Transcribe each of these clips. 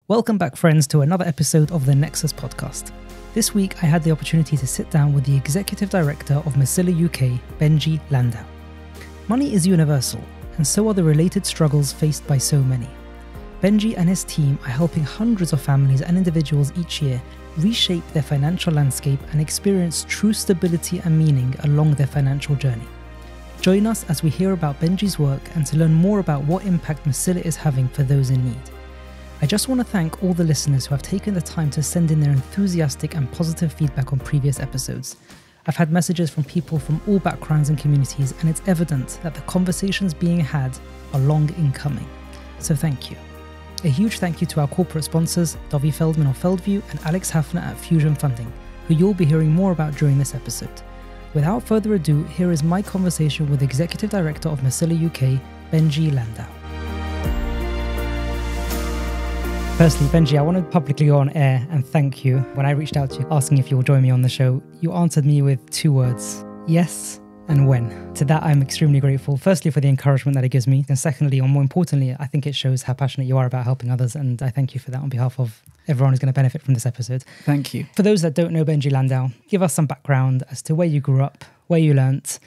Welcome back, friends, to another episode of the Nexus podcast. This week, I had the opportunity to sit down with the Executive Director of Mesila UK, Benji Landau. Money is universal, and so are the related struggles faced by so many. Benji and his team are helping hundreds of families and individuals each year reshape their financial landscape and experience true stability and meaning along their financial journey. Join us as we hear about Benji's work and to learn more about what impact Mesila is having for those in need. I just want to thank all the listeners who have taken the time to send in their enthusiastic and positive feedback on previous episodes. I've had messages from people from all backgrounds and communities, and it's evident that the conversations being had are long in coming. So thank you. A huge thank you to our corporate sponsors, Dovi Feldman of Feldview and Alex Haffner at Fusion Funding, who you'll be hearing more about during this episode. Without further ado, here is my conversation with Executive Director of Mesila UK, Benji Landau. Firstly, Benji, I want to publicly go on air and thank you. When I reached out to you asking if you'll join me on the show, you answered me with two words: yes and when. To that, I'm extremely grateful. Firstly, for the encouragement that it gives me. And secondly, or more importantly, I think it shows how passionate you are about helping others. And I thank you for that on behalf of everyone who's going to benefit from this episode. Thank you. For those that don't know Benji Landau, give us some background as to where you grew up, where you learnt,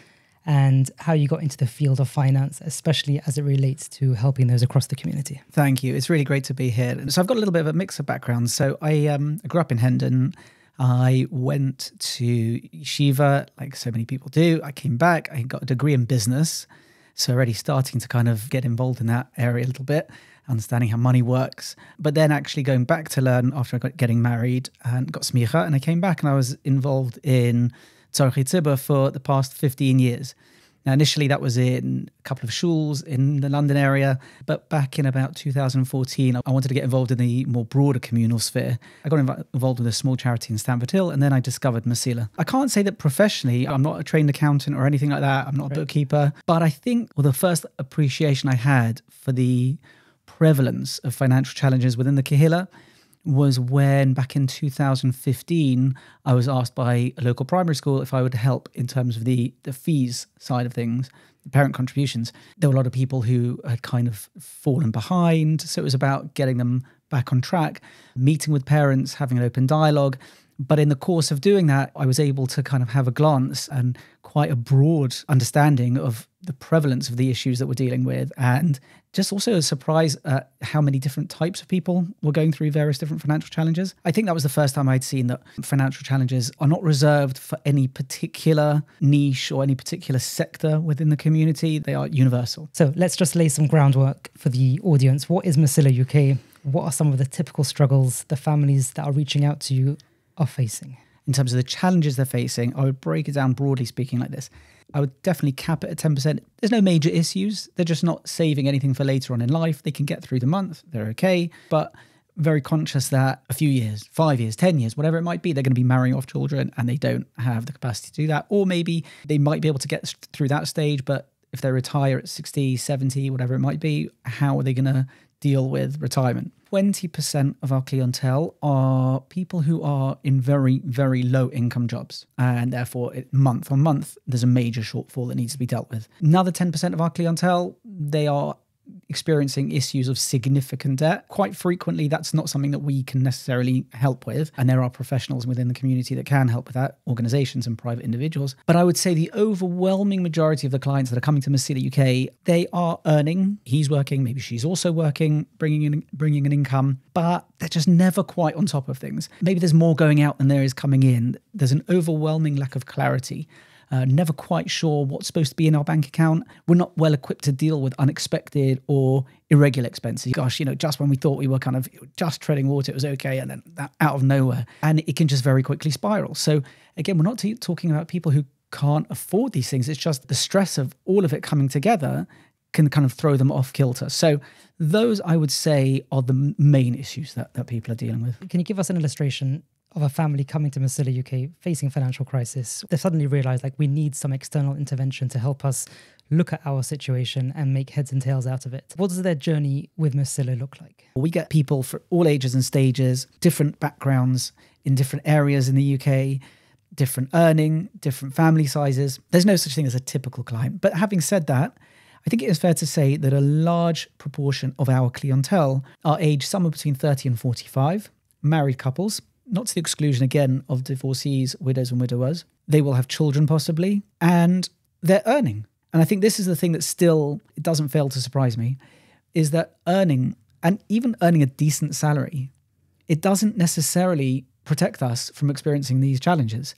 and how you got into the field of finance, especially as it relates to helping those across the community. Thank you. It's really great to be here. So I've got a little bit of a mix of backgrounds. So I grew up in Hendon. I went to yeshiva, like so many people do. I came back. I got a degree in business. So already starting to kind of get involved in that area a little bit, understanding how money works. But then actually going back to learn after I got getting married and got smicha. And I came back and I was involved in Tzorchei Tzibur for the past 15 years. Now, initially that was in a couple of shuls in the London area, but back in about 2014, I wanted to get involved in the more broader communal sphere. I got involved with a small charity in Stamford Hill, and then I discovered Mesila. I can't say that professionally, I'm not a trained accountant or anything like that. I'm not a bookkeeper, but I think the first appreciation I had for the prevalence of financial challenges within the Kehillah was when back in 2015, I was asked by a local primary school if I would help in terms of the fees side of things, the parent contributions. There were a lot of people who had kind of fallen behind. So it was about getting them back on track, meeting with parents, having an open dialogue. But in the course of doing that, I was able to kind of have a glance and quite a broad understanding of the prevalence of the issues that we're dealing with, and just also a surprise at how many different types of people were going through various different financial challenges. I think that was the first time I'd seen that financial challenges are not reserved for any particular niche or any particular sector within the community. They are universal. So let's just lay some groundwork for the audience. What is Mesila UK? What are some of the typical struggles the families that are reaching out to you are facing? In terms of the challenges they're facing, I would break it down broadly speaking like this. I would definitely cap it at 10%. There's no major issues. They're just not saving anything for later on in life. They can get through the month. They're okay. But very conscious that a few years, 5 years, 10 years, whatever it might be, they're going to be marrying off children and they don't have the capacity to do that. Or maybe they might be able to get through that stage, but if they retire at 60, 70, whatever it might be, how are they going to deal with retirement? 20% of our clientele are people who are in very, very low income jobs. And therefore, month on month, there's a major shortfall that needs to be dealt with. Another 10% of our clientele, they are experiencing issues of significant debt. Quite frequently, that's not something that we can necessarily help with. And there are professionals within the community that can help with that, organizations and private individuals. But I would say the overwhelming majority of the clients that are coming to Mesila UK, they are earning. He's working, maybe she's also working, bringing an income, but they're just never quite on top of things. Maybe there's more going out than there is coming in. There's an overwhelming lack of clarity. Never quite sure what's supposed to be in our bank account. We're not well equipped to deal with unexpected or irregular expenses. Gosh, just when we thought we were kind of just treading water, it was okay, and then that out of nowhere. And it can just very quickly spiral. So again, we're not talking about people who can't afford these things. It's just the stress of all of it coming together can kind of throw them off kilter. So those, I would say, are the main issues that people are dealing with. Can you give us an illustration of a family coming to Mesila UK facing financial crisis? They suddenly realize we need some external intervention to help us look at our situation and make heads and tails out of it. What does their journey with Mesila look like? We get people for all ages and stages, different backgrounds in different areas in the UK, different earning, different family sizes. There's no such thing as a typical client. But having said that, I think it is fair to say that a large proportion of our clientele are aged somewhere between 30 and 45, married couples, not to the exclusion again of divorcees, widows and widowers. They will have children possibly, and they're earning. And I think this is the thing that still, it doesn't fail to surprise me, is that earning, and even earning a decent salary, it doesn't necessarily protect us from experiencing these challenges.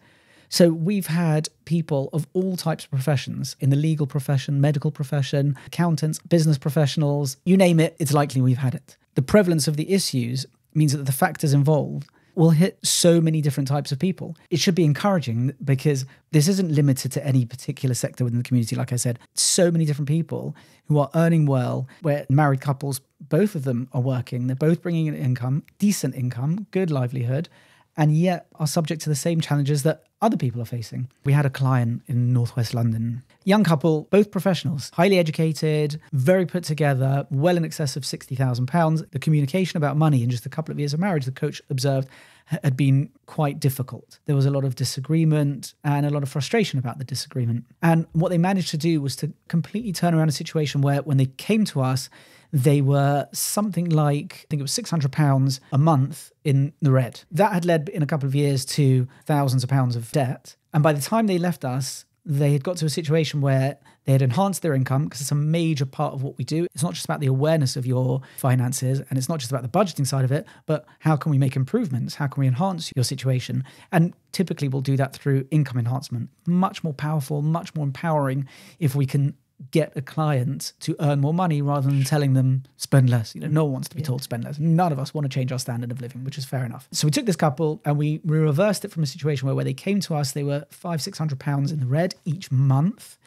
So we've had people of all types of professions, in the legal profession, medical profession, accountants, business professionals, you name it, it's likely we've had it. The prevalence of the issues means that the factors involved will hit so many different types of people. It should be encouraging because this isn't limited to any particular sector within the community. Like I said, so many different people who are earning well, where married couples, both of them are working, they're both bringing in income, decent income, good livelihood, and yet are subject to the same challenges that other people are facing. We had a client in Northwest London, young couple, both professionals, highly educated, very put together, well in excess of £60,000. The communication about money in just a couple of years of marriage, the coach observed, had been quite difficult. There was a lot of disagreement and a lot of frustration about the disagreement. And what they managed to do was to completely turn around a situation where when they came to us, they were something like, I think it was £600 a month in the red. That had led in a couple of years to thousands of pounds of debt. And by the time they left us, they had got to a situation where they had enhanced their income, because it's a major part of what we do. It's not just about the awareness of your finances, and it's not just about the budgeting side of it, but how can we make improvements? How can we enhance your situation? And typically we'll do that through income enhancement. Much more powerful, much more empowering if we can get a client to earn more money rather than telling them spend less. No one wants to be told spend less. None of us want to change our standard of living, which is fair enough. So we took this couple and we reversed it from a situation where they came to us, they were £500-600 in the red each month.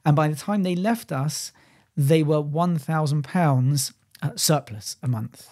And by the time they left us, they were £1,000 surplus a month.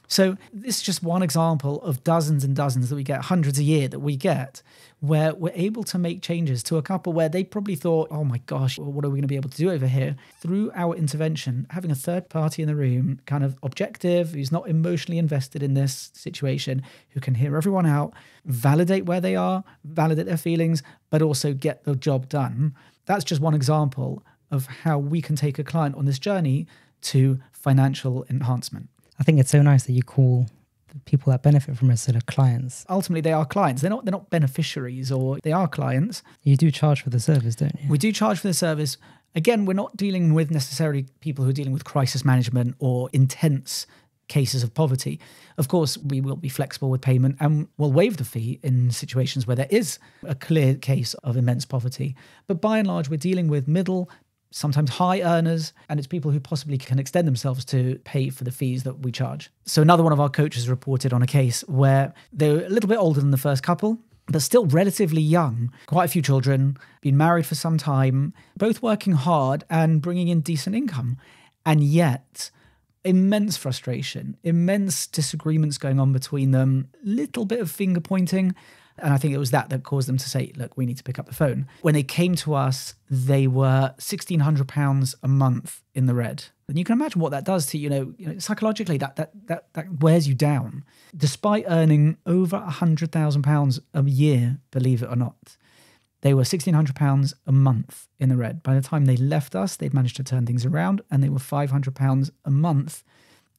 So this is just one example of dozens and dozens that we get, hundreds a year that we get, where we're able to make changes to a couple where they probably thought, oh my gosh, what are we going to be able to do over here? Through our intervention, having a third party in the room, kind of objective, who's not emotionally invested in this situation, who can hear everyone out, validate where they are, validate their feelings, but also get the job done. That's just one example of how we can take a client on this journey to financial enhancement. I think it's so nice that you call the people that benefit from Mesila clients. Ultimately, they are clients. They're not beneficiaries, or they are clients. You do charge for the service, don't you? We do charge for the service. Again, we're not dealing with necessarily people who are dealing with crisis management or intense cases of poverty. Of course, we will be flexible with payment and we'll waive the fee in situations where there is a clear case of immense poverty. But by and large, we're dealing with middle, sometimes high earners, and it's people who possibly can extend themselves to pay for the fees that we charge. So another one of our coaches reported on a case where they were a little bit older than the first couple, but still relatively young, quite a few children, been married for some time, both working hard and bringing in decent income. And yet, immense frustration, immense disagreements going on between them, little bit of finger pointing. And I think it was that caused them to say, look, we need to pick up the phone. When they came to us, they were £1,600 a month in the red. And you can imagine what that does to, psychologically, that wears you down. Despite earning over £100,000 a year, believe it or not, they were £1,600 a month in the red. By the time they left us, they'd managed to turn things around and they were £500 a month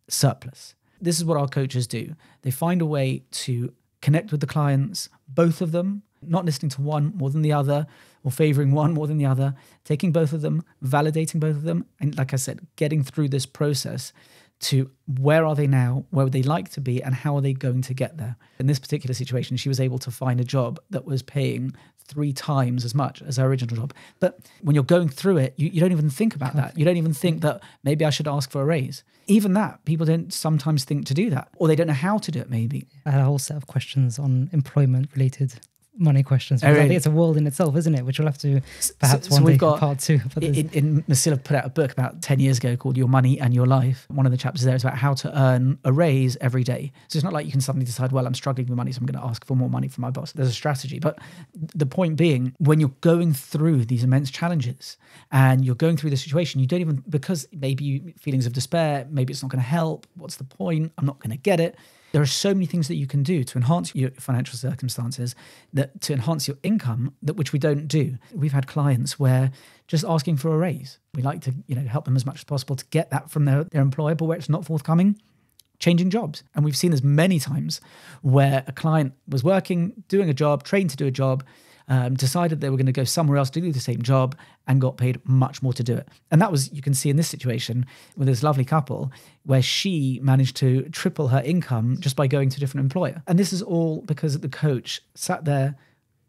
surplus. This is what our coaches do. They find a way to connect with the clients, both of them, not listening to one more than the other or favoring one more than the other, taking both of them, validating both of them, and like I said, getting through this process to where are they now, where would they like to be, and how are they going to get there. In this particular situation, she was able to find a job that was paying 3 times as much as her original job. But when you're going through it, you don't even think about that. You don't even think that maybe I should ask for a raise. Even that, people don't sometimes think to do that, or they don't know how to do it maybe. I had a whole set of questions on employment-related money questions. Oh, really? I think it's a world in itself, isn't it? Which we'll have to perhaps one day got part 2. In Mesila put out a book about 10 years ago called Your Money and Your Life. One of the chapters there is about how to earn a raise every day. So it's not like you can suddenly decide, well, I'm struggling with money, so I'm going to ask for more money from my boss. There's a strategy. But the point being, when you're going through these immense challenges and you're going through the situation, you don't even, because maybe feelings of despair, maybe it's not going to help. What's the point? I'm not going to get it. There are so many things that you can do to enhance your financial circumstances, that to enhance your income, that which we don't do. We've had clients where just asking for a raise, we like to help them as much as possible to get that from their employer, but where it's not forthcoming, changing jobs. And we've seen this many times where a client was working, doing a job, trained to do a job, decided they were going to go somewhere else to do the same job and got paid much more to do it. And that was, you can see in this situation with this lovely couple where she managed to triple her income just by going to a different employer. And this is all because the coach sat there,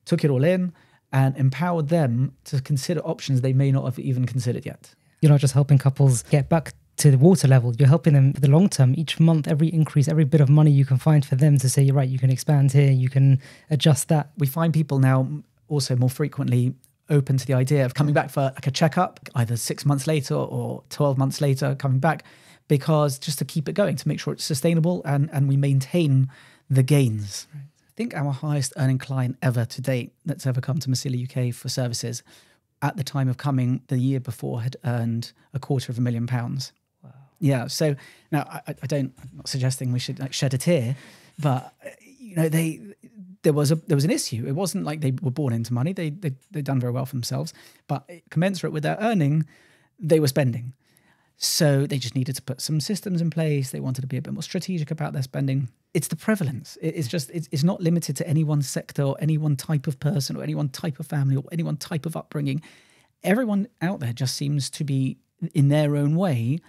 took it all in and empowered them to consider options they may not have even considered yet. You're not just helping couples get back to the water level, you're helping them for the long term. Each month, every increase, every bit of money you can find for them to say, you're right, you can expand here, you can adjust that. We find people now also more frequently open to the idea of coming back for like a checkup, either 6 months later or 12 months later, coming back, because just to keep it going, to make sure it's sustainable and we maintain the gains. Right. I think our highest earning client ever to date that's ever come to Mesila UK for services at the time of coming the year before had earned £250,000. Yeah, so now I'm not suggesting we should shed a tear, but there was an issue. It wasn't like they were born into money. They'd done very well for themselves, but commensurate with their earning, they were spending. So they just needed to put some systems in place. They wanted to be a bit more strategic about their spending. It's the prevalence. It's not limited to any one sector or any one type of person or any one type of family or any one type of upbringing. Everyone out there just seems to be, in their own way,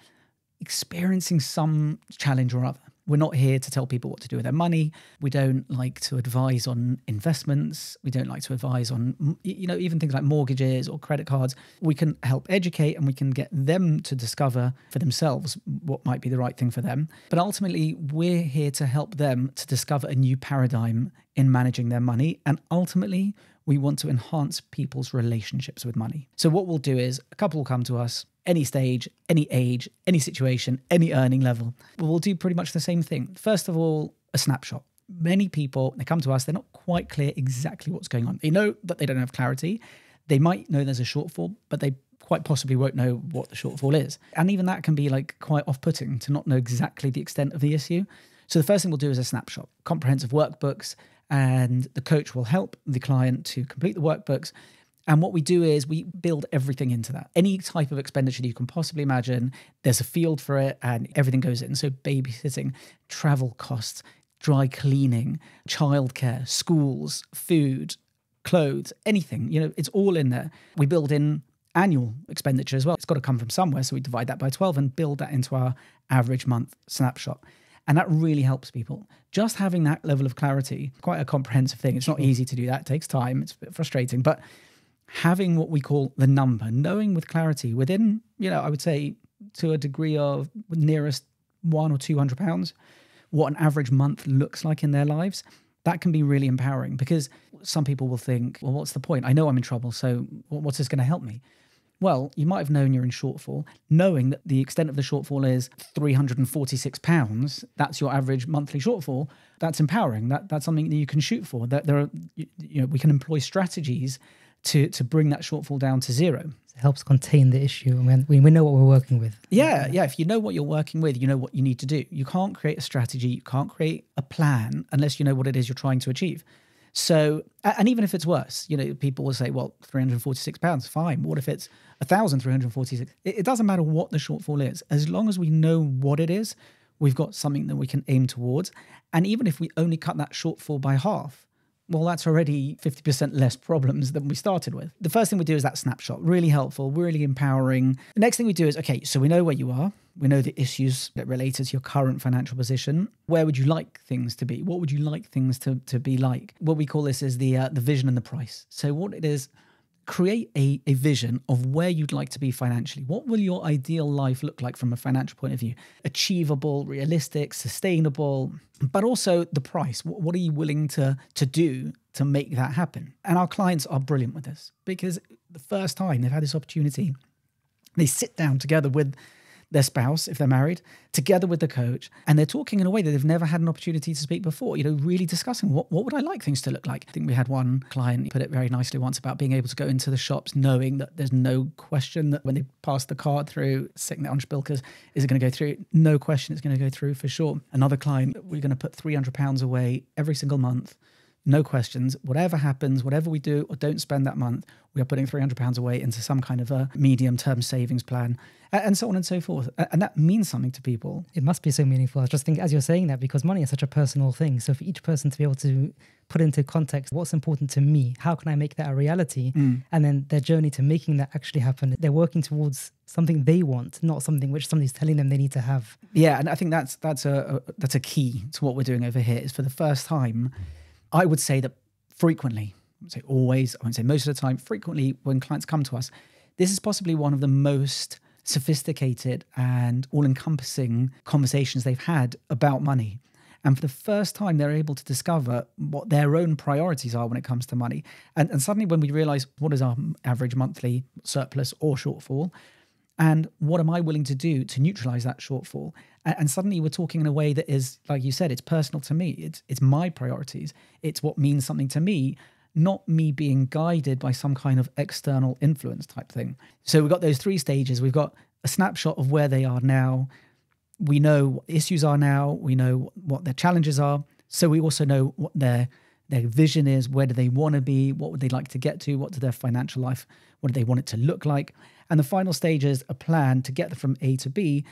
experiencing some challenge or other. We're not here to tell people what to do with their money. We don't like to advise on investments. We don't like to advise on, even things like mortgages or credit cards. We can help educate and we can get them to discover for themselves what might be the right thing for them. But ultimately, we're here to help them to discover a new paradigm in managing their money. And ultimately, we want to enhance people's relationships with money. So what we'll do is a couple will come to us, any stage, any age, any situation, any earning level. We'll do pretty much the same thing. First of all, a snapshot. Many people, they come to us, they're not quite clear exactly what's going on. They know that they don't have clarity. They might know there's a shortfall, but they quite possibly won't know what the shortfall is. And even that can be quite off-putting to not know exactly the extent of the issue. So the first thing we'll do is a snapshot, comprehensive workbooks, and the coach will help the client to complete the workbooks. And what we do is we build everything into that. Any type of expenditure you can possibly imagine, there's a field for it and everything goes in. So babysitting, travel costs, dry cleaning, childcare, schools, food, clothes, anything, it's all in there. We build in annual expenditure as well. It's got to come from somewhere. So we divide that by 12 and build that into our average month snapshot. And that really helps people. Just having that level of clarity, quite a comprehensive thing. It's not easy to do that. It takes time. It's a bit frustrating. But having what we call the number, knowing with clarity within, I would say to a degree of nearest £100 or £200, what an average month looks like in their lives, that can be really empowering because some people will think, well, what's the point? I know I'm in trouble, so what's this going to help me? Well, you might have known you're in shortfall. Knowing that the extent of the shortfall is £346, that's your average monthly shortfall, that's empowering. That's something that you can shoot for. That there are, we can employ strategies to bring that shortfall down to zero. It helps contain the issue and we know what we're working with. Yeah. If you know what you're working with, you know what you need to do. You can't create a strategy, you can't create a plan unless you know what it is you're trying to achieve. So, and even if it's worse, people will say, well, £346, fine. What if it's 1,346? It doesn't matter what the shortfall is. As long as we know what it is, we've got something that we can aim towards. And even if we only cut that shortfall by half, well, that's already 50% less problems than we started with. The first thing we do is that snapshot. Really helpful, really empowering. The next thing we do is, okay, so we know where you are. We know the issues that related to your current financial position. Where would you like things to be? What would you like things to be like? What we call this is the vision and the price. So what it is, create a vision of where you'd like to be financially. What will your ideal life look like from a financial point of view? Achievable, realistic, sustainable, but also the price. What are you willing to do to make that happen? And our clients are brilliant with this because the first time they've had this opportunity, they sit down together with their spouse, if they're married, together with the coach, and they're talking in a way that they've never had an opportunity to speak before, really discussing what would I like things to look like. I think we had one client put it very nicely once about being able to go into the shops knowing that there's no question that when they pass the card through, sitting there on Spilkers, is it going to go through? No question it's going to go through for sure. Another client, we're going to put £300 away every single month. No questions. Whatever happens, whatever we do or don't spend that month, we are putting £300 away into some kind of a medium-term savings plan, and so on and so forth. And that means something to people. It must be so meaningful. I was just thinking, as you're saying that, because money is such a personal thing. So for each person to be able to put into context what's important to me, how can I make that a reality? And then their journey to making that actually happen, they're working towards something they want, not something which somebody's telling them they need to have. Yeah, and I think that's a key to what we're doing over here. Is for the first time, I would say that frequently, I wouldn't say always, I wouldn't say most of the time, frequently when clients come to us, this is possibly one of the most sophisticated and all-encompassing conversations they've had about money. And for the first time, they're able to discover what their own priorities are when it comes to money. And suddenly when we realize what is our average monthly surplus or shortfall, and what am I willing to do to neutralize that shortfall? And suddenly we're talking in a way that is, like you said, it's personal to me. It's my priorities. It's what means something to me, not me being guided by some kind of external influence type thing. So we've got those 3 stages. We've got a snapshot of where they are now. We know what issues are now. We know what their challenges are. So we also know what their vision is. Where do they want to be? What would they like to get to? What do their financial life, what do they want it to look like? And the final stage is a plan to get them from A to B,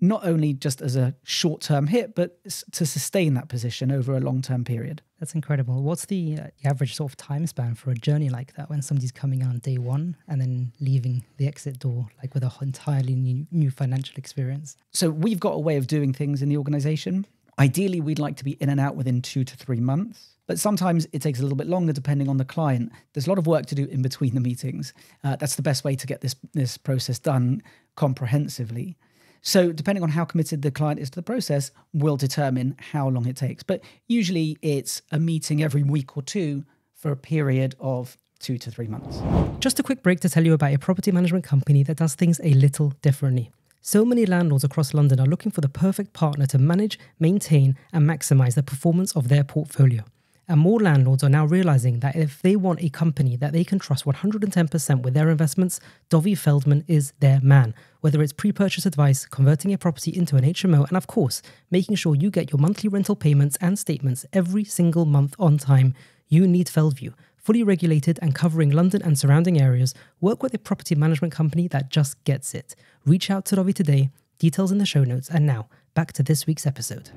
not only just as a short-term hit, but to sustain that position over a long-term period. That's incredible. What's the average sort of time span for a journey like that when somebody's coming on day one and then leaving the exit door, like with an entirely new financial experience? So we've got a way of doing things in the organization. Ideally, we'd like to be in and out within 2 to 3 months. But sometimes it takes a little bit longer depending on the client. There's a lot of work to do in between the meetings. That's the best way to get this process done comprehensively. So depending on how committed the client is to the process will determine how long it takes. But usually it's a meeting every week or 2 for a period of 2 to 3 months. Just a quick break to tell you about a property management company that does things a little differently. So many landlords across London are looking for the perfect partner to manage, maintain, and maximize the performance of their portfolio. And more landlords are now realizing that if they want a company that they can trust 110% with their investments, Dovi Feldman is their man. Whether it's pre-purchase advice, converting a property into an HMO, and of course, making sure you get your monthly rental payments and statements every single month on time, you need Feldview. Fully regulated and covering London and surrounding areas, work with a property management company that just gets it. Reach out to Dovi today, details in the show notes, and now, back to this week's episode.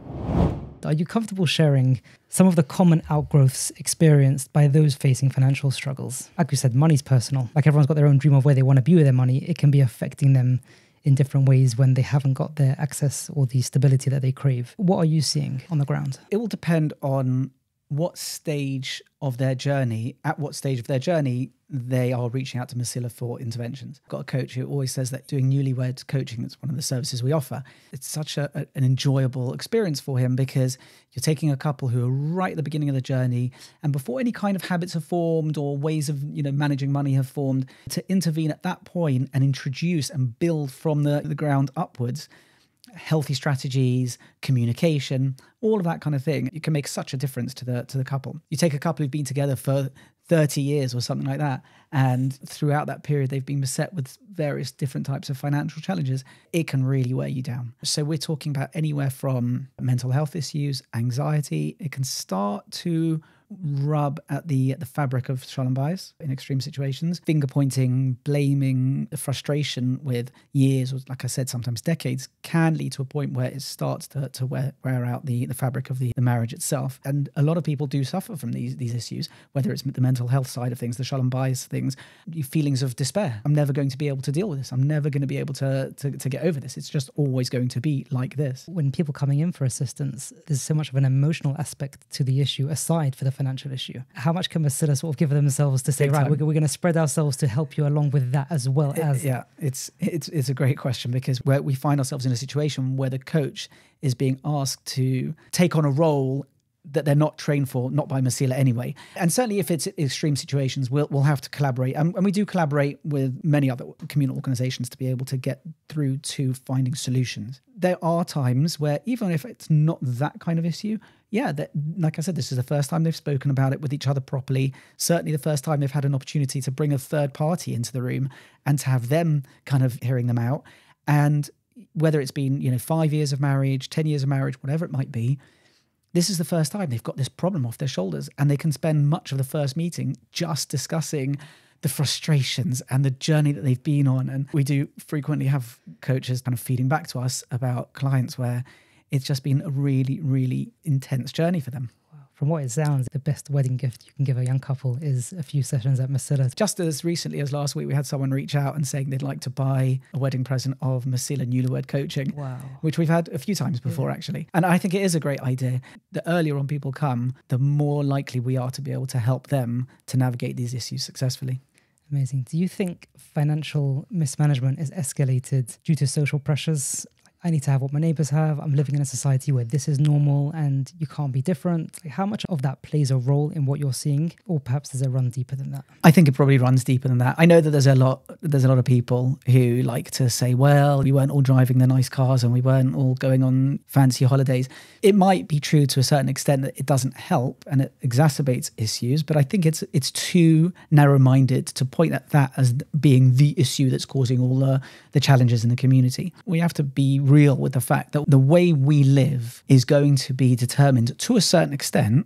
Are you comfortable sharing some of the common outgrowths experienced by those facing financial struggles? Like we said, money's personal. Like everyone's got their own dream of where they want to be with their money. It can be affecting them in different ways when they haven't got their access or the stability that they crave. What are you seeing on the ground? It will depend on what stage of their journey, at what stage of their journey they are reaching out to Mesila for interventions. I've got a coach who always says that doing newlyweds coaching, that's one of the services we offer, it's such an enjoyable experience for him because you're taking a couple who are right at the beginning of the journey and before any kind of habits have formed or ways of managing money have formed, to intervene at that point and introduce and build from the ground upwards healthy strategies, communication, all of that kind of thing. It can make such a difference to the couple. You take a couple who've been together for 30 years or something like that, and throughout that period they've been beset with various different types of financial challenges, it can really wear you down. So we're talking about anywhere from mental health issues, anxiety. It can start to rub at the fabric of shalom bayis in extreme situations, finger pointing, blaming, the frustration with years, or like I said, sometimes decades, can lead to a point where it starts to wear out the fabric of the marriage itself. And a lot of people do suffer from these issues, whether it's the mental health side of things, the shalom bayis things, feelings of despair. I'm never going to be able to deal with this. I'm never going to be able to get over this. It's just always going to be like this. When people coming in for assistance, there's so much of an emotional aspect to the issue aside for the financial issue. How much can Mesila sort of give themselves to say, right, we're going to spread ourselves to help you along with that as well as... Yeah, it's a great question because where we find ourselves in a situation where the coach is being asked to take on a role that they're not trained for, not by Mesila anyway. And certainly if it's extreme situations, we'll have to collaborate. And we do collaborate with many other communal organizations to be able to get through to finding solutions. There are times where even if it's not that kind of issue, like I said, this is the first time they've spoken about it with each other properly. Certainly the first time they've had an opportunity to bring a third party into the room and to have them kind of hearing them out. And whether it's been, 5 years of marriage, 10 years of marriage, whatever it might be, this is the first time they've got this problem off their shoulders, and they can spend much of the first meeting just discussing the frustrations and the journey that they've been on. And we do frequently have coaches kind of feeding back to us about clients where it's just been a really, really intense journey for them. From what it sounds, the best wedding gift you can give a young couple is a few sessions at Mesila. Just as recently as last week, we had someone reach out and saying they'd like to buy a wedding present of Mesila Newlywed Coaching, which we've had a few times before, actually. And I think it is a great idea. The earlier on people come, the more likely we are to be able to help them to navigate these issues successfully. Amazing. Do you think financial mismanagement is escalated due to social pressures? I need to have what my neighbors have. I'm living in a society where this is normal and you can't be different. Like, how much of that plays a role in what you're seeing? Or perhaps does it run deeper than that? I think it probably runs deeper than that. I know that there's a lot of people who like to say, well, we weren't all driving the nice cars and we weren't all going on fancy holidays. It might be true to a certain extent that it doesn't help and it exacerbates issues, but I think it's too narrow-minded to point at that as being the issue that's causing all the challenges in the community. We have to be real with the fact that the way we live is going to be determined to a certain extent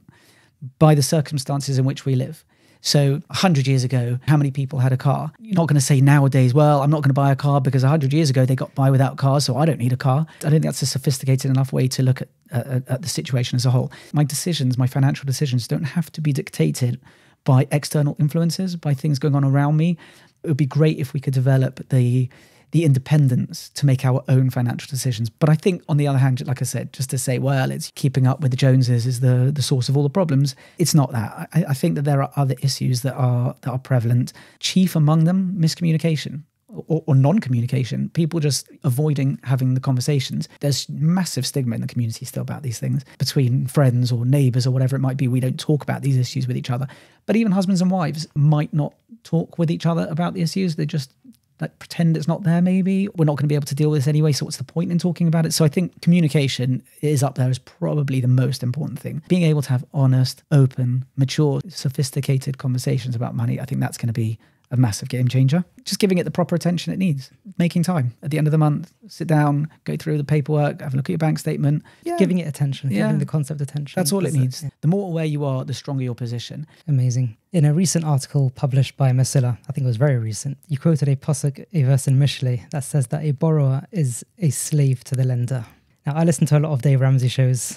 by the circumstances in which we live. So 100 years ago, how many people had a car? You're not going to say nowadays, well, I'm not going to buy a car because 100 years ago they got by without cars, so I don't need a car. I don't think that's a sophisticated enough way to look at the situation as a whole. My financial decisions don't have to be dictated by external influences, by things going on around me. It would be great if we could develop the independence to make our own financial decisions. But I think, on the other hand, like I said, just to say, well, it's keeping up with the Joneses is the source of all the problems. It's not that. I think that there are other issues that are prevalent. Chief among them, miscommunication or non-communication. People just avoiding having the conversations. There's massive stigma in the community still about these things. Between friends or neighbours or whatever it might be, we don't talk about these issues with each other. But even husbands and wives might not talk with each other about the issues. They just pretend it's not there maybe. We're not going to be able to deal with this anyway, so what's the point in talking about it? So I think communication is up there as probably the most important thing. Being able to have honest, open, mature, sophisticated conversations about money, I think that's going to be a massive game changer. Just giving it the proper attention it needs. Making time at the end of the month, sit down, go through the paperwork, have a look at your bank statement. Yeah. Giving it attention, giving the concept attention. That's all it needs. The more aware you are, the stronger your position. Amazing. In a recent article published by Mesila, I think it was very recent, you quoted a pasuk, a verse in Mishle that says that a borrower is a slave to the lender. Now, I listen to a lot of Dave Ramsey shows,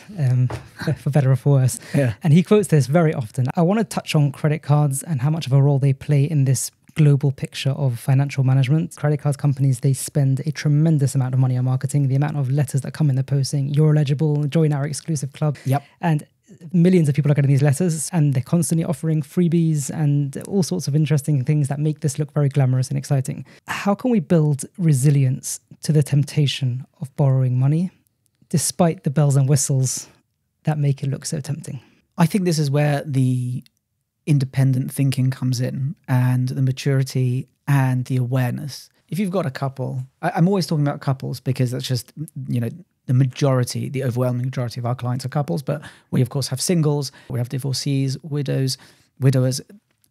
for better or for worse, and he quotes this very often. I want to touch on credit cards and how much of a role they play in this global picture of financial management. Credit card companies, they spend a tremendous amount of money on marketing. The amount of letters that come in the post saying, you're eligible, join our exclusive club. Yep. And millions of people are getting these letters, and they're constantly offering freebies and all sorts of interesting things that make this look very glamorous and exciting. How can we build resilience to the temptation of borrowing money, despite the bells and whistles that make it look so tempting? I think this is where the independent thinking comes in, and the maturity and the awareness. If you've got a couple, I'm always talking about couples because that's just, the overwhelming majority of our clients are couples, but we of course have singles, we have divorcees, widowers,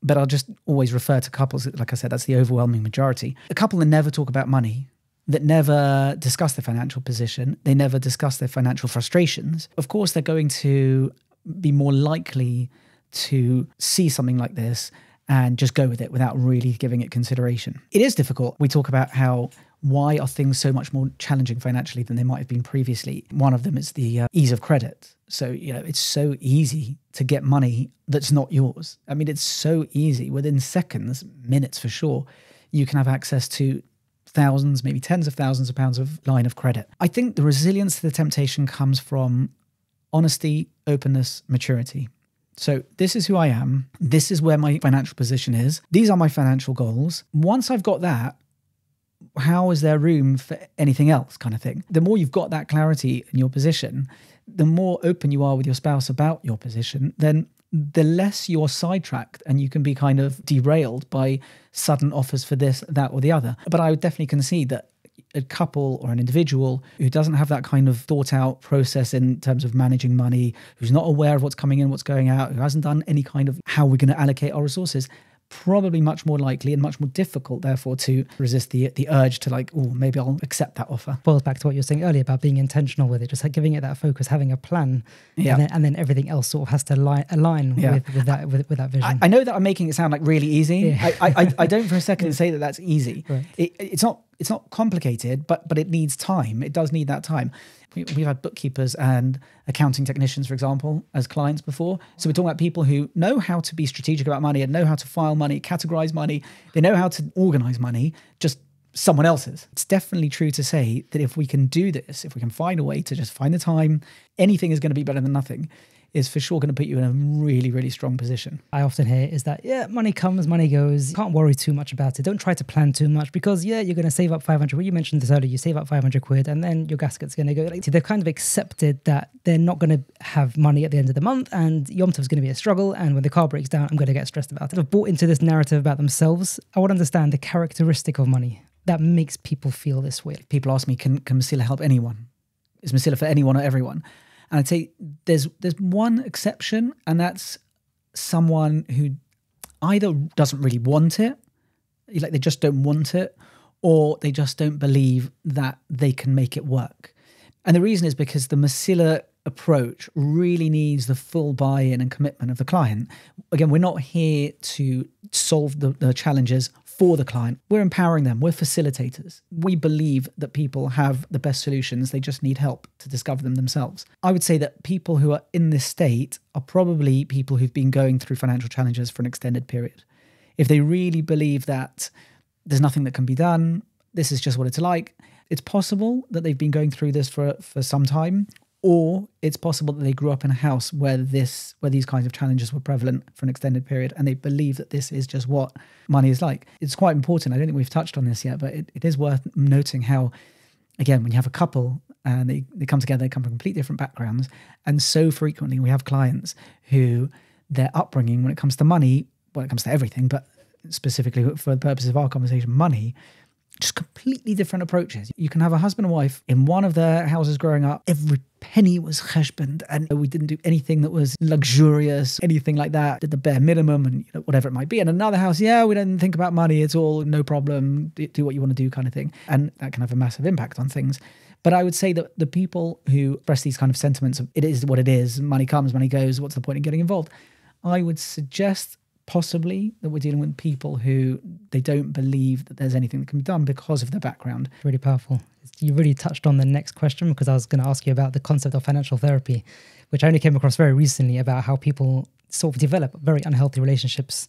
but I'll just always refer to couples. Like I said, that's the overwhelming majority. A couple that never talk about money, that never discuss their financial position, they never discuss their financial frustrations, of course they're going to be more likely to see something like this and just go with it without really giving it consideration. It is difficult. We talk about why are things so much more challenging financially than they might have been previously. One of them is the ease of credit. So, it's so easy to get money that's not yours. I mean, it's so easy. Within seconds, minutes for sure, you can have access to thousands, maybe tens of thousands of pounds of line of credit. I think the resilience to the temptation comes from honesty, openness, maturity. So this is who I am. This is where my financial position is. These are my financial goals. Once I've got that, how is there room for anything else kind of thing? The more you've got that clarity in your position, the more open you are with your spouse about your position, then the less you're sidetracked and you can be kind of derailed by sudden offers for this, that, or the other. But I would definitely concede that a couple or an individual who doesn't have that kind of thought out process in terms of managing money, who's not aware of what's coming in, what's going out, who hasn't done any kind of how we're going to allocate our resources, probably much more likely and much more difficult, therefore, to resist the urge to like, oh, maybe I'll accept that offer. Boils back to what you were saying earlier about being intentional with it, just like giving it that focus, having a plan, and then everything else sort of has to align with that vision. I know that I'm making it sound like really easy. Yeah. I don't for a second say that that's easy. Right. It's not complicated, but it needs time. It does need that time. We've had bookkeepers and accounting technicians, for example, as clients before. So we're talking about people who know how to be strategic about money and know how to file money, categorize money. They know how to organize money, just someone else's. It's definitely true to say that if we can do this, if we can find a way to just find the time, anything is going to be better than nothing, is for sure going to put you in a really, really strong position. I often hear is that, money comes, money goes. You can't worry too much about it. Don't try to plan too much because, you're going to save up 500. Well, you mentioned this earlier. You save up 500 quid and then your gasket's going to go. Like, they've kind of accepted that they're not going to have money at the end of the month and Yom Tov's going to be a struggle. And when the car breaks down, I'm going to get stressed about it. They've bought into this narrative about themselves. I would understand the characteristic of money that makes people feel this way. People ask me, can Mesila help anyone? Is Mesila for anyone or everyone? And I'd say there's one exception, and that's someone who either doesn't really want it, like they just don't want it, or they just don't believe that they can make it work. And the reason is because the Mesila approach really needs the full buy-in and commitment of the client. Again, we're not here to solve the challenges for the client. We're empowering them. We're facilitators. We believe that people have the best solutions. They just need help to discover them themselves. I would say that people who are in this state are probably people who've been going through financial challenges for an extended period. If they really believe that there's nothing that can be done, this is just what it's like, it's possible that they've been going through this for some time, or it's possible that they grew up in a house where these kinds of challenges were prevalent for an extended period and they believe that this is just what money is like. It's quite important. I don't think we've touched on this yet, but it is worth noting how, again, when you have a couple and they come together, they come from completely different backgrounds. And so frequently we have clients who their upbringing when it comes to money, well, it comes to everything, but specifically for the purpose of our conversation, money, just completely different approaches. You can have a husband and wife in one of their houses growing up. Every penny was cheshboned and we didn't do anything that was luxurious, anything like that. Did the bare minimum and whatever it might be. And another house, we don't think about money. It's all no problem. Do what you want to do kind of thing. And that can have a massive impact on things. But I would say that the people who express these kind of sentiments of it is what it is, money comes, money goes, what's the point in getting involved? I would suggest possibly that we're dealing with people who they don't believe that there's anything that can be done because of their background. Really powerful. You really touched on the next question because I was going to ask you about the concept of financial therapy, which I only came across very recently, about how people sort of develop very unhealthy relationships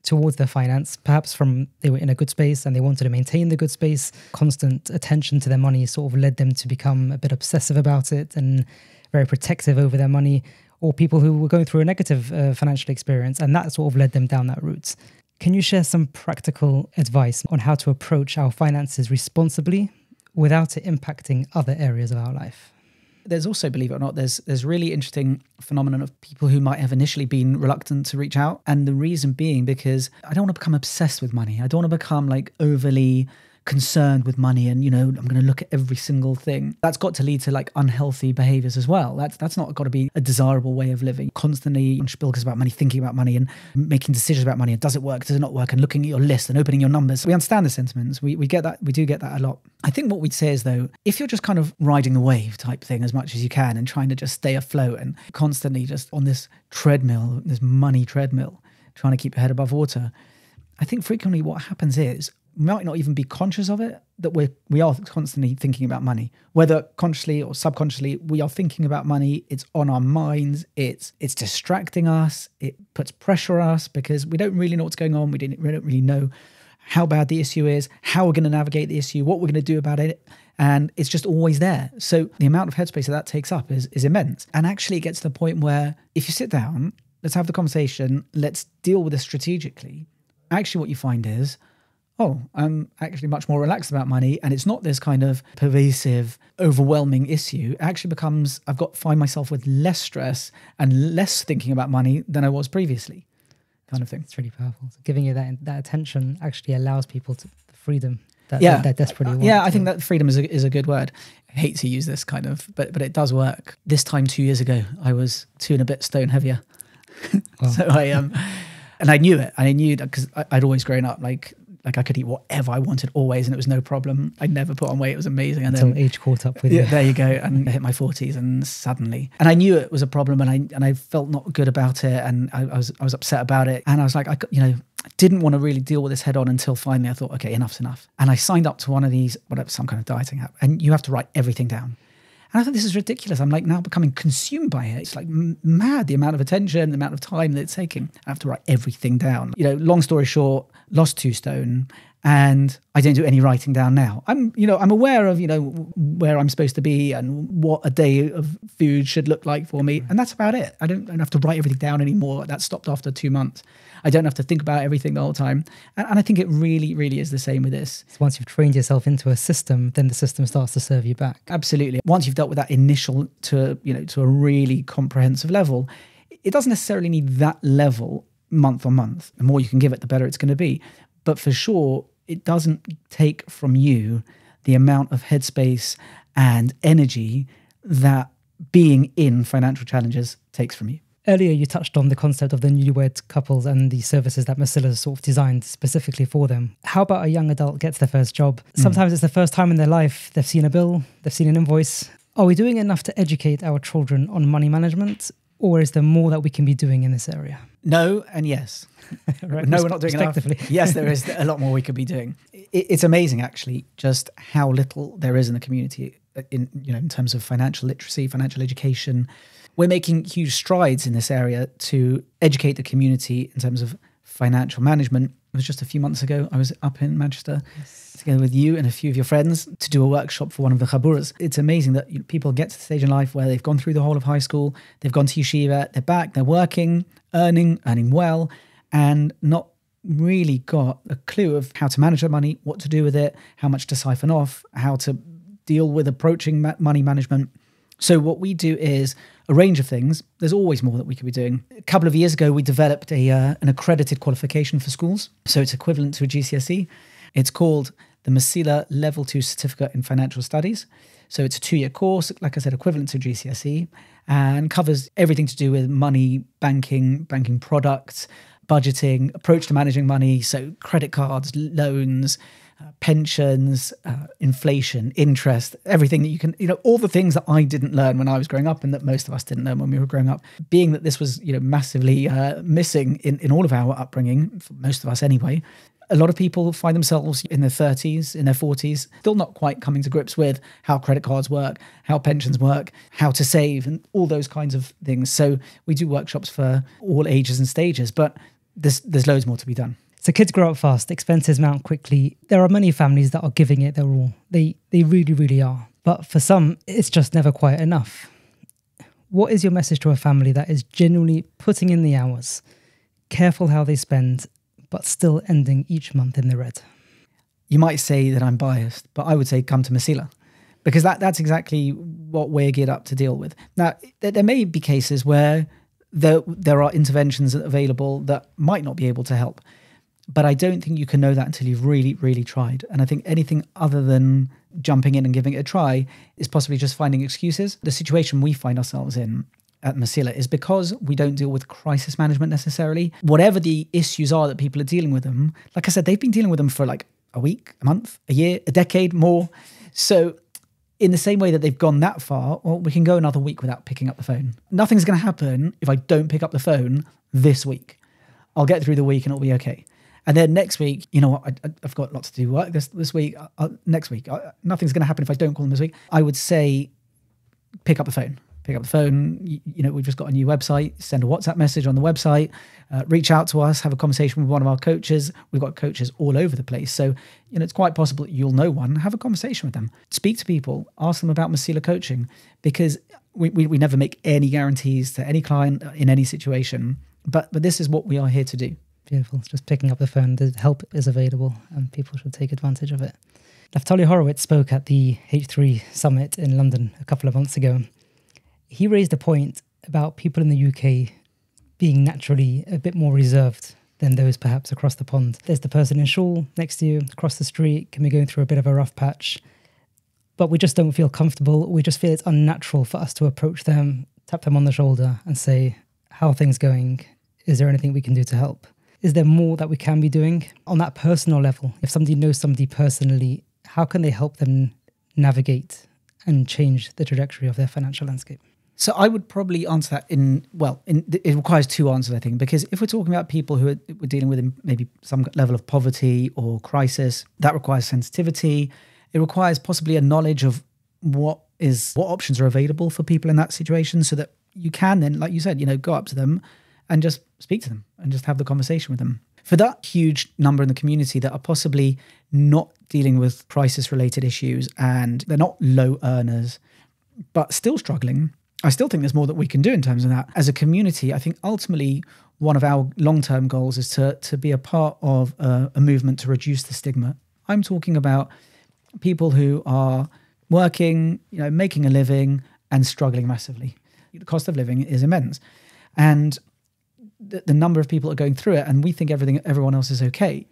towards their finance, perhaps from they were in a good space and they wanted to maintain the good space. Constant attention to their money sort of led them to become a bit obsessive about it and very protective over their money, or people who were going through a negative financial experience, and that sort of led them down that route. Can you share some practical advice on how to approach our finances responsibly without it impacting other areas of our life? There's also, believe it or not, there's really interesting phenomenon of people who might have initially been reluctant to reach out. And the reason being because I don't want to become obsessed with money. I don't want to become like overly concerned with money and, I'm going to look at every single thing. That's got to lead to like unhealthy behaviors as well. That's not got to be a desirable way of living. Constantly on spilkers about money, thinking about money and making decisions about money. And does it work? Does it not work? And looking at your list and opening your numbers. We understand the sentiments. We get that. We do get that a lot. I think what we'd say is though, if you're just kind of riding the wave type thing as much as you can and trying to just stay afloat and constantly just on this treadmill, this money treadmill, trying to keep your head above water, I think frequently what happens is we might not even be conscious of it, that we are constantly thinking about money. Whether consciously or subconsciously, we are thinking about money. It's on our minds. It's distracting us. It puts pressure on us because we don't really know what's going on. We don't really know how bad the issue is, how we're going to navigate the issue, what we're going to do about it. And it's just always there. So the amount of headspace that takes up is immense. And actually it gets to the point where if you sit down, let's have the conversation, let's deal with this strategically. Actually what you find is, oh, I'm actually much more relaxed about money, and it's not this kind of pervasive, overwhelming issue. It actually becomes, find myself with less stress and less thinking about money than I was previously, kind of thing. It's really powerful. So giving you that attention actually allows people the freedom that desperately want. Yeah, I think that freedom is a good word. I hate to use this kind of, but it does work. This time 2 years ago, I was 2 and a bit stone heavier. Wow. So and I knew it. I knew that because I'd always grown up like I could eat whatever I wanted always, and it was no problem. I never put on weight. It was amazing. And until age caught up with you. There you go. And I hit my 40s, and suddenly, and I knew it was a problem, and I felt not good about it, and I was upset about it, and I was like, I didn't want to really deal with this head on until finally I thought, okay, enough's enough. And I signed up to one of these, some kind of dieting app, and you have to write everything down. And I thought, this is ridiculous. I'm like now becoming consumed by it. It's like mad, the amount of attention, the amount of time that it's taking. I have to write everything down. Long story short, lost 2 stone, and I don't do any writing down now. I'm aware of, where I'm supposed to be and what a day of food should look like for me. And that's about it. I don't have to write everything down anymore. That stopped after 2 months. I don't have to think about everything the whole time. And I think it really, really is the same with this. So once you've trained yourself into a system, then the system starts to serve you back. Absolutely. Once you've dealt with that initial to a really comprehensive level, it doesn't necessarily need that level month on month. The more you can give it, the better it's going to be. But for sure, it doesn't take from you the amount of headspace and energy that being in financial challenges takes from you. Earlier, you touched on the concept of the newlywed couples and the services that Mesila sort of designed specifically for them. How about a young adult gets their first job? Sometimes it's the first time in their life they've seen a bill, they've seen an invoice. Are we doing enough to educate our children on money management, or is there more that we can be doing in this area? No and yes. Right. No, we're not doing enough. Yes, there is a lot more we could be doing. It's amazing, actually, just how little there is in the community in terms of financial literacy, financial education. We're making huge strides in this area to educate the community in terms of financial management. It was just a few months ago. I was up in Manchester together with you and a few of your friends to do a workshop for one of the chaburas. It's amazing that people get to the stage in life where they've gone through the whole of high school, they've gone to yeshiva, they're back, they're working, earning well, and not really got a clue of how to manage their money, what to do with it, how much to siphon off, how to deal with approaching money management. So what we do is a range of things. There's always more that we could be doing. A couple of years ago, we developed an accredited qualification for schools. So it's equivalent to a GCSE. It's called the Mesila Level 2 Certificate in Financial Studies. So it's a 2-year course, like I said, equivalent to GCSE, and covers everything to do with money, banking products, budgeting, approach to managing money. So credit cards, loans, pensions, inflation, interest, everything that you can, all the things that I didn't learn when I was growing up and that most of us didn't learn when we were growing up. Being that this was, massively missing in all of our upbringing, for most of us anyway, a lot of people find themselves in their 30s, in their 40s, still not quite coming to grips with how credit cards work, how pensions work, how to save, and all those kinds of things. So we do workshops for all ages and stages, but there's loads more to be done. So kids grow up fast, expenses mount quickly. There are many families that are giving it their all. They really, really are. But for some, it's just never quite enough. What is your message to a family that is genuinely putting in the hours, careful how they spend, but still ending each month in the red? You might say that I'm biased, but I would say come to Mesila, because that's exactly what we're geared up to deal with. Now, there may be cases where there are interventions available that might not be able to help. But I don't think you can know that until you've really, really tried. And I think anything other than jumping in and giving it a try is possibly just finding excuses. The situation we find ourselves in at Mesila is because we don't deal with crisis management necessarily. Whatever the issues are that people are dealing with them, like I said, they've been dealing with them for like a week, a month, a year, a decade, more. So in the same way that they've gone that far, well, we can go another week without picking up the phone. Nothing's going to happen if I don't pick up the phone this week. I'll get through the week and it'll be okay. And then next week, you know what, I've got lots to do work this week. Next week, nothing's going to happen if I don't call them this week. I would say pick up the phone. Pick up the phone. We've just got a new website. Send a WhatsApp message on the website. Reach out to us. Have a conversation with one of our coaches. We've got coaches all over the place. So, it's quite possible that you'll know one. Have a conversation with them. Speak to people. Ask them about Mesila coaching, because we never make any guarantees to any client in any situation. But this is what we are here to do. Beautiful. It's just picking up the phone. The help is available and people should take advantage of it. Naftali Horowitz spoke at the H3 Summit in London a couple of months ago. He raised a point about people in the UK being naturally a bit more reserved than those perhaps across the pond. There's the person in Shawl next to you, across the street, can be going through a bit of a rough patch, but we just don't feel comfortable. We just feel it's unnatural for us to approach them, tap them on the shoulder and say, how are things going? Is there anything we can do to help? Is there more that we can be doing? On that personal level, if somebody knows somebody personally, how can they help them navigate and change the trajectory of their financial landscape? So I would probably answer that it requires two answers, I think, because if we're talking about people who we're dealing with maybe some level of poverty or crisis, that requires sensitivity. It requires possibly a knowledge of what options are available for people in that situation, so that you can then, like you said, go up to them and just speak to them and just have the conversation with them. For that huge number in the community that are possibly not dealing with crisis-related issues and they're not low earners, but still struggling, I still think there's more that we can do in terms of that. As a community, I think ultimately one of our long-term goals is to be a part of a movement to reduce the stigma. I'm talking about people who are working, making a living and struggling massively. The cost of living is immense. And the number of people are going through it, and we think everyone else is okay.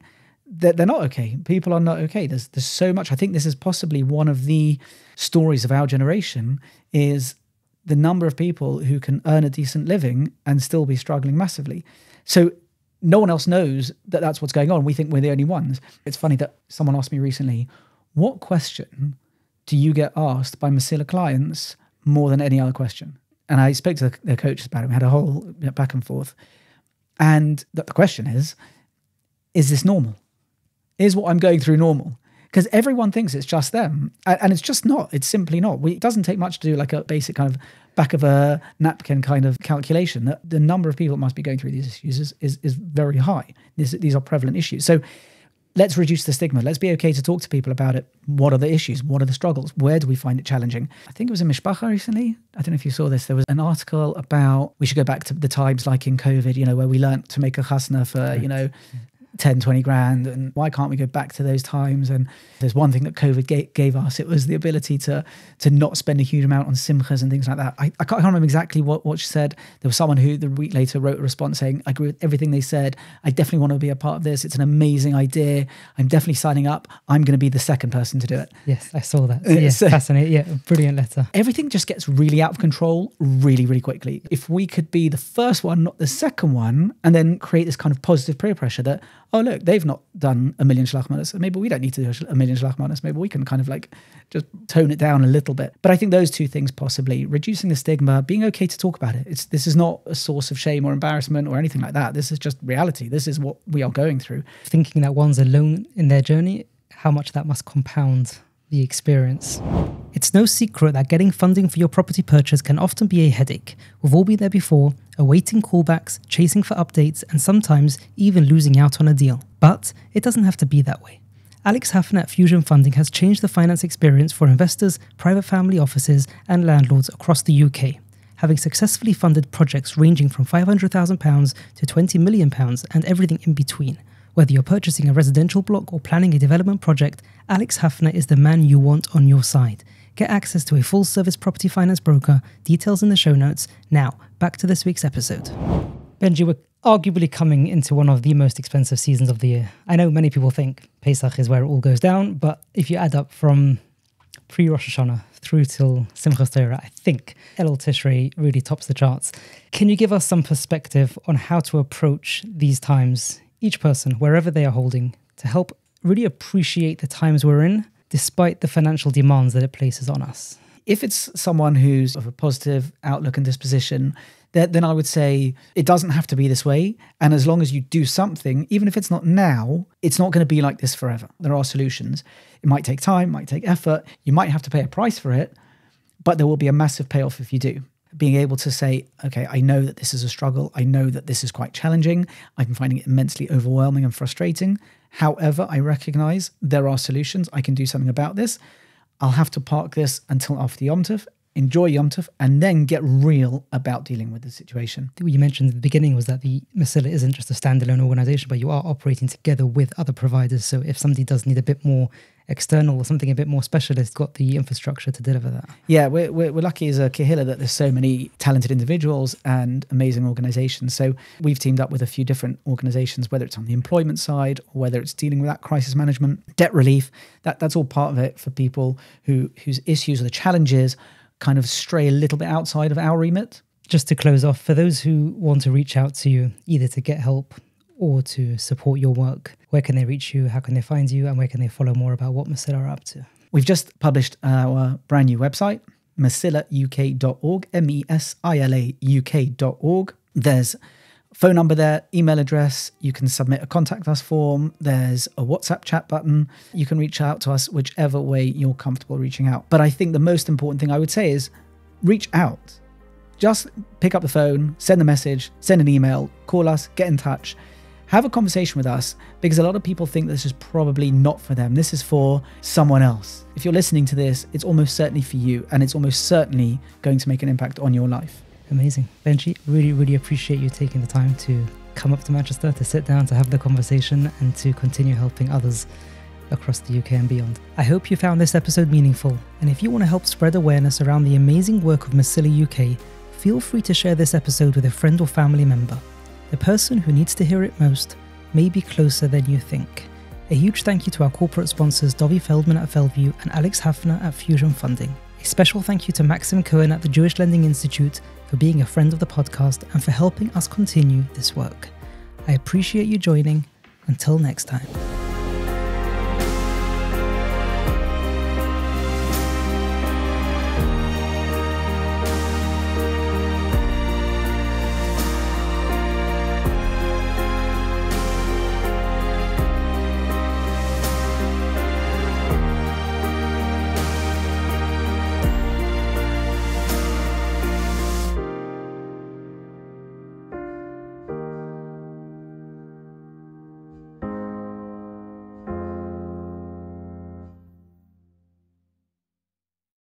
They're not okay. People are not okay. There's so much. I think this is possibly one of the stories of our generation, is the number of people who can earn a decent living and still be struggling massively. So no one else knows that that's what's going on. We think we're the only ones. It's funny that someone asked me recently, what question do you get asked by Mesila clients more than any other question? And I spoke to their coaches about it. We had a whole back and forth. And the question is this normal? Is what I'm going through normal? Because everyone thinks it's just them. And it's just not. It's simply not. It doesn't take much to do like a basic kind of back of a napkin kind of calculation. That the number of people that must be going through these issues is very high. These are prevalent issues. So let's reduce the stigma. Let's be okay to talk to people about it. What are the issues? What are the struggles? Where do we find it challenging? I think it was in Mishpacha recently. I don't know if you saw this. There was an article about, we should go back to the times like in COVID, where we learned to make a Haffner for, 10, 20 grand, and why can't we go back to those times? And there's one thing that COVID gave us, it was the ability to not spend a huge amount on simchas and things like that. I can't remember exactly what she said. There was someone who the week later wrote a response saying, I agree with everything they said. I definitely want to be a part of this. It's an amazing idea. I'm definitely signing up. I'm going to be the second person to do it. Yes, I saw that. Yes, fascinating. Yeah, brilliant letter. Everything just gets really out of control really, really quickly. If we could be the first one, not the second one, and then create this kind of positive peer pressure that, oh, look, they've not done a million shlachmanas. Maybe we don't need to do a million shlachmanas. Maybe we can kind of like just tone it down a little bit. But I think those two things, possibly reducing the stigma, being okay to talk about it. This is not a source of shame or embarrassment or anything like that. This is just reality. This is what we are going through. Thinking that one's alone in their journey, how much that must compound the experience. It's no secret that getting funding for your property purchase can often be a headache. We've all been there before, awaiting callbacks, chasing for updates, and sometimes even losing out on a deal. But it doesn't have to be that way. Alex Haffner at Fusion Funding has changed the finance experience for investors, private family offices, and landlords across the UK, having successfully funded projects ranging from £500,000 to £20 million and everything in between. Whether you're purchasing a residential block or planning a development project, Alex Haffner is the man you want on your side. Get access to a full-service property finance broker, details in the show notes. Now, back to this week's episode. Benji, we're arguably coming into one of the most expensive seasons of the year. I know many people think Pesach is where it all goes down, but if you add up from pre-Rosh Hashanah through till Simchas Torah, I think Elul Tishrei really tops the charts. Can you give us some perspective on how to approach these times, each person, wherever they are holding, to help really appreciate the times we're in, despite the financial demands that it places on us? If it's someone who's of a positive outlook and disposition, then I would say it doesn't have to be this way. And as long as you do something, even if it's not now, it's not going to be like this forever. There are solutions. It might take time, might take effort. You might have to pay a price for it, but there will be a massive payoff if you do. Being able to say, okay, I know that this is a struggle. I know that this is quite challenging. I'm finding it immensely overwhelming and frustrating. However, I recognize there are solutions. I can do something about this. I'll have to park this until after Yom Tov enjoy Yom Tov, and then get real about dealing with the situation. What you mentioned at the beginning was that the Mesila isn't just a standalone organization, but you are operating together with other providers. So if somebody does need a bit more external or something a bit more specialist, got the infrastructure to deliver that. Yeah, we're lucky as a Kehillah that there's so many talented individuals and amazing organizations. So we've teamed up with a few different organizations, whether it's on the employment side or whether it's dealing with that crisis management, debt relief. That's all part of it for people whose issues or the challenges kind of stray a little bit outside of our remit. Just to close off, for those who want to reach out to you, either to get help or to support your work, where can they reach you? How can they find you? And where can they follow more about what Mesila are up to? We've just published our brand new website, mesilauk.org, mesilauk.org. There's a phone number there, email address. You can submit a contact us form. There's a WhatsApp chat button. You can reach out to us whichever way you're comfortable reaching out. But I think the most important thing I would say is reach out. Just pick up the phone, send a message, send an email, call us, get in touch. Have a conversation with us, because a lot of people think this is probably not for them. This is for someone else. If you're listening to this, it's almost certainly for you, and it's almost certainly going to make an impact on your life. Amazing. Benji, really, really appreciate you taking the time to come up to Manchester, to sit down, to have the conversation, and to continue helping others across the UK and beyond. I hope you found this episode meaningful, and if you want to help spread awareness around the amazing work of Mesila UK, feel free to share this episode with a friend or family member. The person who needs to hear it most may be closer than you think. A huge thank you to our corporate sponsors Dovi Feldman at Fellview and Alex Haffner at Fusion Funding. A special thank you to Maxim Cohen at the Jewish Lending Institute for being a friend of the podcast and for helping us continue this work. I appreciate you joining. Until next time.